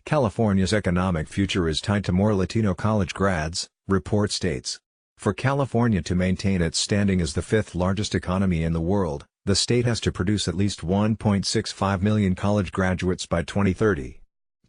California's economic future is tied to more Latino college grads, report states. For California to maintain its standing as the fifth largest economy in the world, the state has to produce at least 1.65 million college graduates by 2030.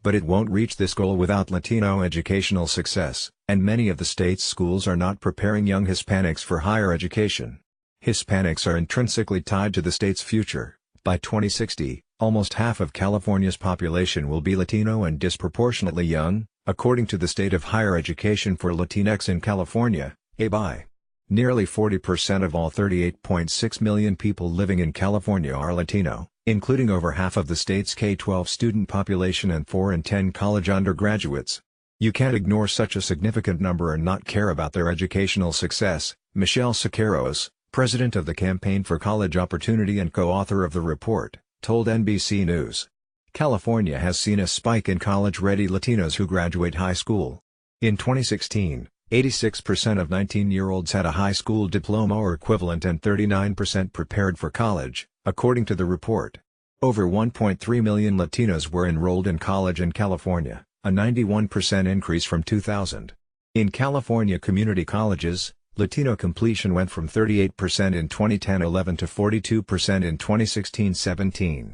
But it won't reach this goal without Latino educational success, and many of the state's schools are not preparing young Hispanics for higher education. Hispanics are intrinsically tied to the state's future. By 2060, almost half of California's population will be Latino and disproportionately young, according to the State of Higher Education for Latinx in California, ABI. Nearly 40% of all 38.6 million people living in California are Latino, including over half of the state's K-12 student population and 4 in 10 college undergraduates. You can't ignore such a significant number and not care about their educational success, Michelle Siqueiros, president of the Campaign for College Opportunity and co-author of the report, told NBC News. California has seen a spike in college-ready Latinos who graduate high school. In 2016, 86% of 19-year-olds had a high school diploma or equivalent and 39% prepared for college, according to the report. Over 1.3 million Latinos were enrolled in college in California, a 91% increase from 2000. In California community colleges, Latino completion went from 38% in 2010-11 to 42% in 2016-17.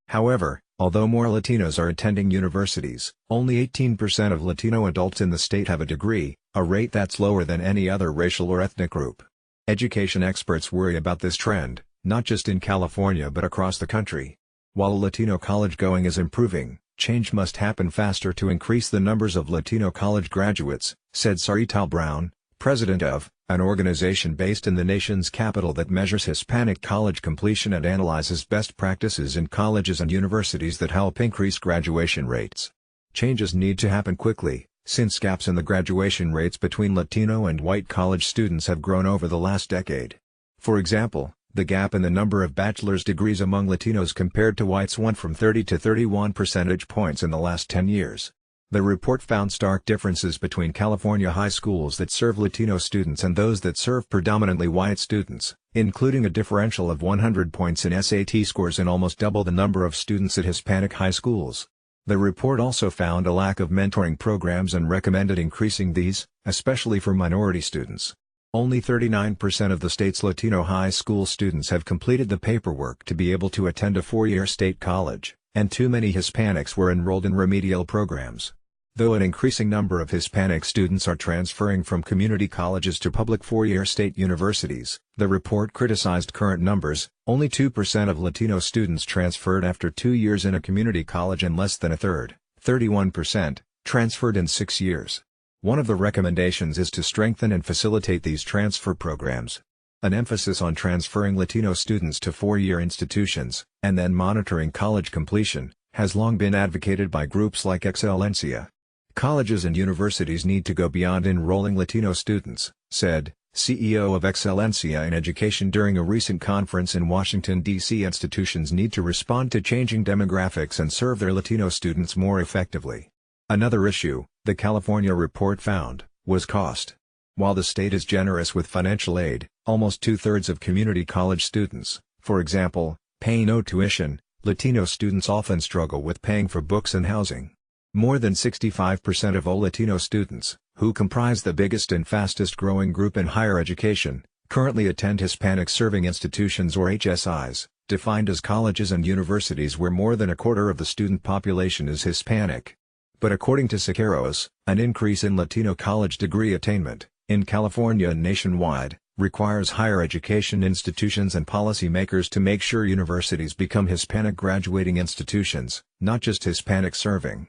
However, although more Latinos are attending universities, only 18% of Latino adults in the state have a degree, a rate that's lower than any other racial or ethnic group. Education experts worry about this trend, not just in California but across the country. While Latino college-going is improving, change must happen faster to increase the numbers of Latino college graduates, said Sarita Brown, president of an organization based in the nation's capital that measures Hispanic college completion and analyzes best practices in colleges and universities that help increase graduation rates. Changes need to happen quickly, since gaps in the graduation rates between Latino and white college students have grown over the last decade. For example, the gap in the number of bachelor's degrees among Latinos compared to whites went from 30 to 31 percentage points in the last 10 years. The report found stark differences between California high schools that serve Latino students and those that serve predominantly white students, including a differential of 100 points in SAT scores and almost double the number of students at Hispanic high schools. The report also found a lack of mentoring programs and recommended increasing these, especially for minority students. Only 39% of the state's Latino high school students have completed the paperwork to be able to attend a four-year state college, and too many Hispanics were enrolled in remedial programs. Though an increasing number of Hispanic students are transferring from community colleges to public four-year state universities, the report criticized current numbers. Only 2% of Latino students transferred after 2 years in a community college and less than a third, 31%, transferred in 6 years. One of the recommendations is to strengthen and facilitate these transfer programs. An emphasis on transferring Latino students to four-year institutions, and then monitoring college completion, has long been advocated by groups like Excelencia. Colleges and universities need to go beyond enrolling Latino students, said CEO of Excelencia in Education during a recent conference in Washington, D.C. Institutions need to respond to changing demographics and serve their Latino students more effectively. Another issue, the California report found, was cost. While the state is generous with financial aid, almost two-thirds of community college students, for example, pay no tuition. Latino students often struggle with paying for books and housing. More than 65% of all Latino students, who comprise the biggest and fastest growing group in higher education, currently attend Hispanic-serving institutions or HSIs, defined as colleges and universities where more than a quarter of the student population is Hispanic. But according to Siqueiros, an increase in Latino college degree attainment, in California and nationwide, requires higher education institutions and policymakers to make sure universities become Hispanic graduating institutions, not just Hispanic serving.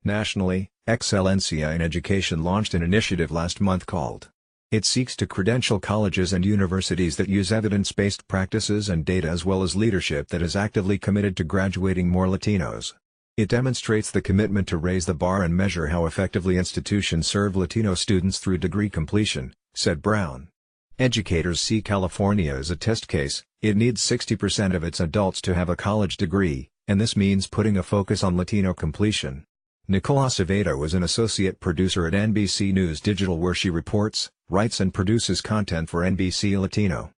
Nationally, Excelencia in Education launched an initiative last month called It seeks to credential colleges and universities that use evidence-based practices and data as well as leadership that is actively committed to graduating more Latinos. It demonstrates the commitment to raise the bar and measure how effectively institutions serve Latino students through degree completion, said Brown. Educators see California as a test case. It needs 60% of its adults to have a college degree, and this means putting a focus on Latino completion. Nicole Acevedo is an associate producer at NBC News Digital where she reports, writes and produces content for NBC Latino.